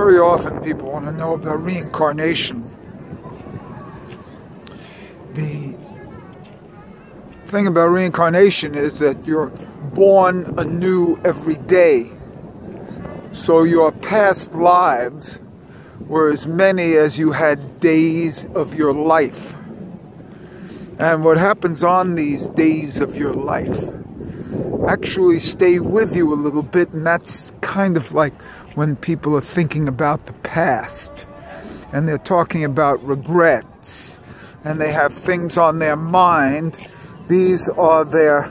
Very often people want to know about reincarnation. The thing about reincarnation is that you're born anew every day. So your past lives were as many as you had days of your life. And what happens on these days of your life actually stay with you a little bit, and that's kind of like when people are thinking about the past and they're talking about regrets and they have things on their mind. These are their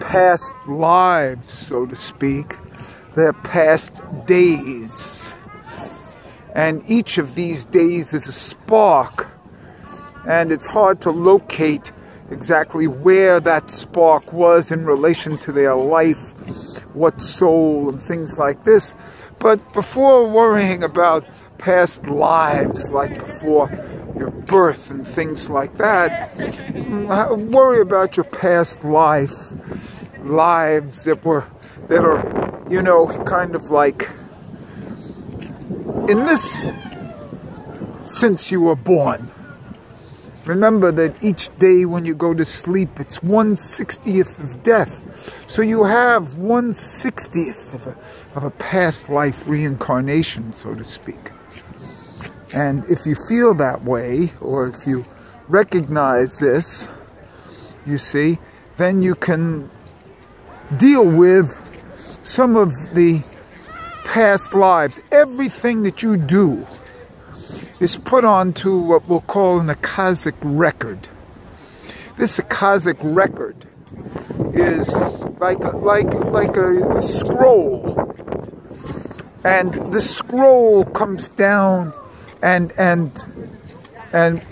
past lives, so to speak, their past days. And each of these days is a spark, and it's hard to locate exactly where that spark was in relation to their life, what soul, and things like this. But before worrying about past lives, like before your birth and things like that, worry about your past lives that are, you know, kind of like, in this, since you were born. Remember that each day when you go to sleep, it's 1/60th of death. So you have 1/60th of a past life reincarnation, so to speak. And if you feel that way, or if you recognize this, you see, then you can deal with some of the past lives. Everything that you do is put onto what we'll call an Akashic record. This Akashic record is like a scroll, and the scroll comes down and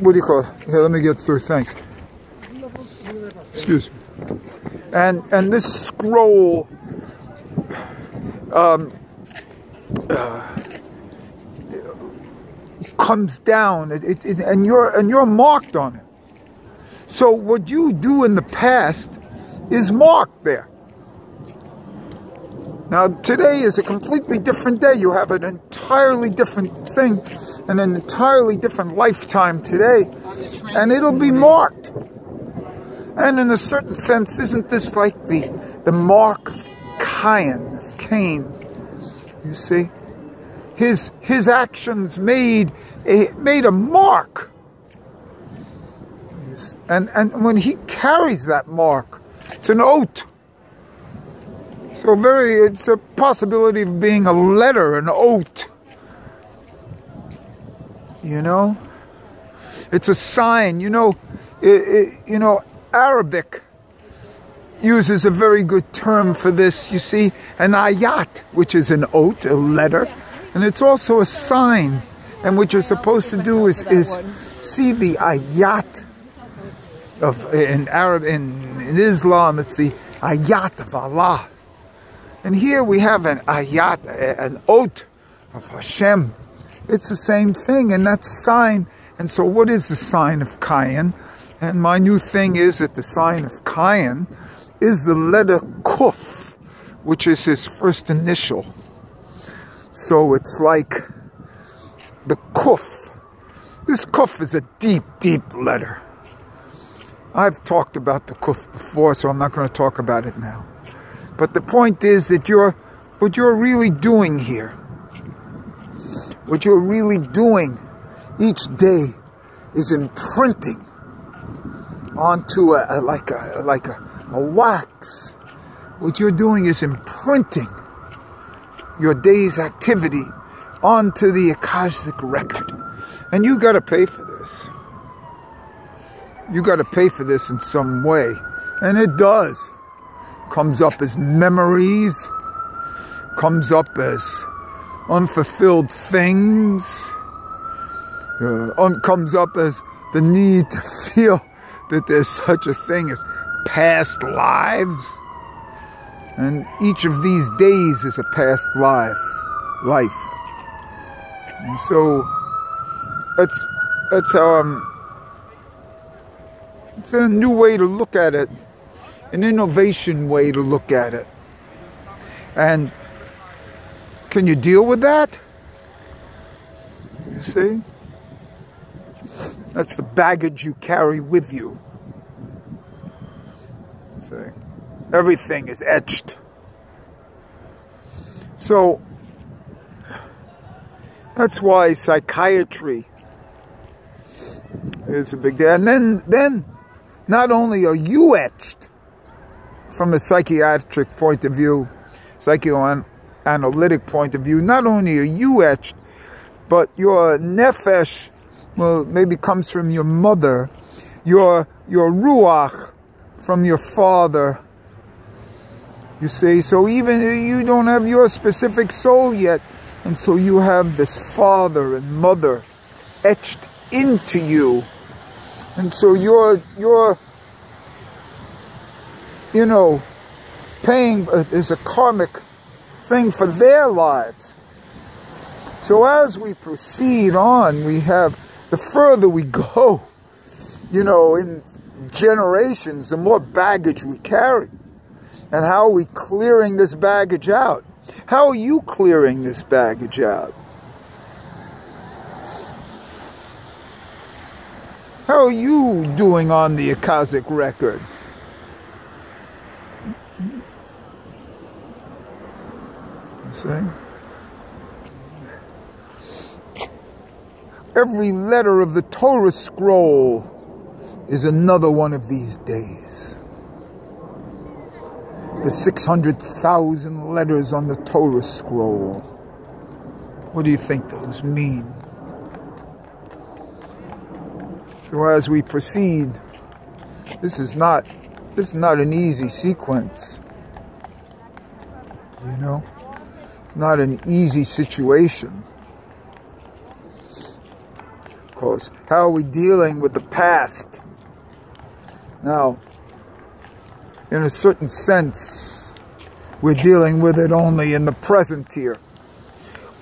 what do you call it? Here, let me get through. Thanks. Excuse me. And this scroll comes down, and you're marked on it. So what you do in the past is marked there. Now today is a completely different day. You have an entirely different thing, and an entirely different lifetime today, and it'll be marked. And in a certain sense, isn't this like the mark of Cain? You see, his actions made a mark, and when he carries that mark, it's an oath. So it's a possibility of being a letter, an oath. You know, it's a sign. You know, Arabic uses a very good term for this. You see, an ayat, which is an oath, a letter, and it's also a sign. And what you're supposed to do is see the ayat in Islam. It's the ayat of Allah. And here we have an ayat, an oath of Hashem. It's the same thing, and that's sign. And so what is the sign of Cain? And my new thing is that the sign of Cain is the letter Kuf, which is his first initial. So it's like the Kuf. This Kuf is a deep, deep letter. I've talked about the Kuf before, so I'm not going to talk about it now. But the point is that what you're really doing here, what you're really doing each day is imprinting onto like a wax. What you're doing is imprinting your day's activity onto the Akashic record. And you got to pay for this. You got to pay for this in some way. And it does. Comes up as memories. Comes up as unfulfilled things. Comes up as the need to feel that there's such a thing as past lives. And each of these days is a past life. And so that's how it's a new way to look at it, an innovation way to look at it. And can you deal with that? You see? That's the baggage you carry with you. See? Everything is etched. So, that's why psychiatry is a big deal. And then not only are you etched from a psychiatric point of view, psychoanalytic point of view, not only are you etched, but your nefesh, well, maybe comes from your mother, your ruach from your father. You see, so even you don't have your specific soul yet, and so you have this father and mother etched into you, and so you're you know, paying is a karmic thing for their lives. So as we proceed on, we have, the further we go, you know, in generations, the more baggage we carry. And how are we clearing this baggage out? How are you clearing this baggage out? How are you doing on the Akashic record? You see? Every letter of the Torah scroll is another one of these days. The 600,000 letters on the Torah scroll. What do you think those mean? So as we proceed, this is not an easy sequence. You know? It's not an easy situation. Of course, how are we dealing with the past? Now, in a certain sense, we're dealing with it only in the present here.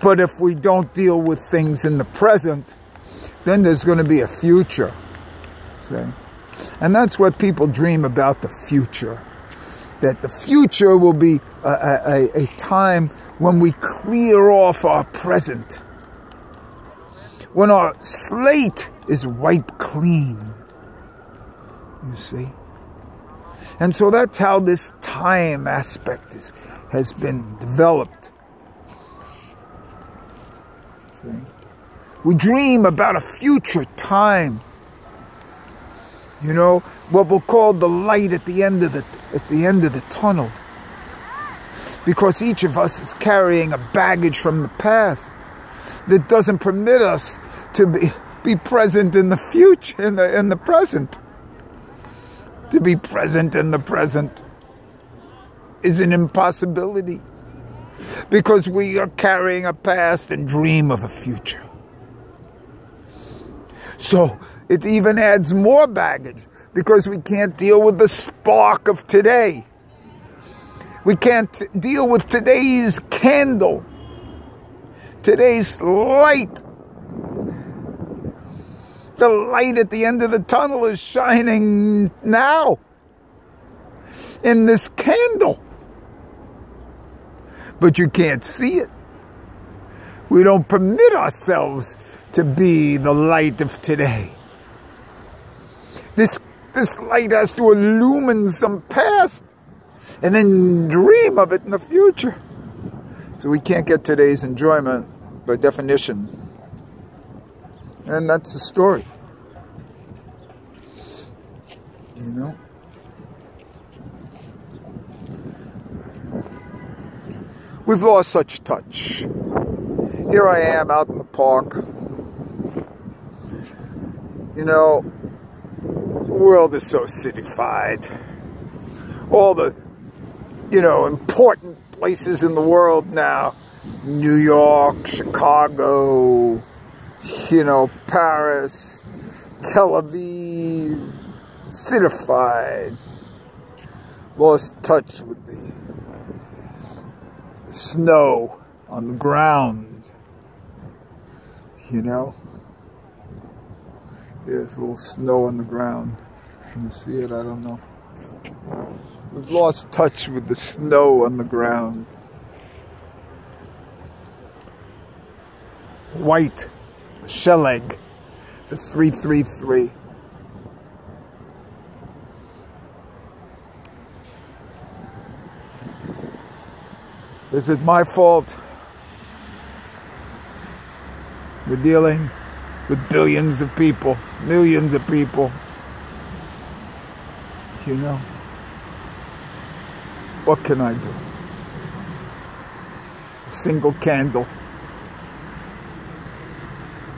But if we don't deal with things in the present, then there's going to be a future. See? And that's what people dream about, the future. That the future will be a time when we clear off our present. When our slate is wiped clean. You see? And so that's how this time aspect has been developed. See? We dream about a future time. You know, what we'll call the light at the end of the tunnel. Because each of us is carrying a baggage from the past that doesn't permit us to be present in the future, in the present. To be present in the present is an impossibility because we are carrying a past and dream of a future. So it even adds more baggage because we can't deal with the spark of today. We can't deal with today's candle, today's light. The light at the end of the tunnel is shining now in this candle. But you can't see it. We don't permit ourselves to be the light of today. This light has to illumine some past and then dream of it in the future. So we can't get today's enjoyment by definition. And that's the story. You know? We've lost such touch. Here I am out in the park. You know, the world is so cityfied. All the, you know, important places in the world now. New York, Chicago, you know, Paris, Tel Aviv, cityfied, lost touch with the snow on the ground, you know. There's a little snow on the ground. Can you see it? I don't know. We've lost touch with the snow on the ground. White the Sheleg, the 333. Is it my fault? We're dealing with billions of people, millions of people. You know, what can I do? A single candle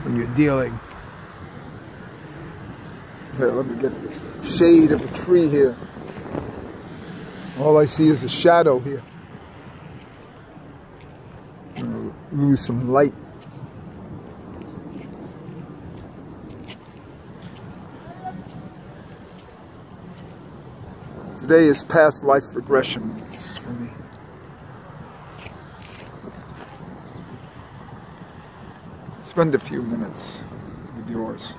when you're dealing. Here, let me get the shade of a tree here. All I see is a shadow here. I'm gonna lose some light. Today is past life regression for me. Spend a few minutes with yours.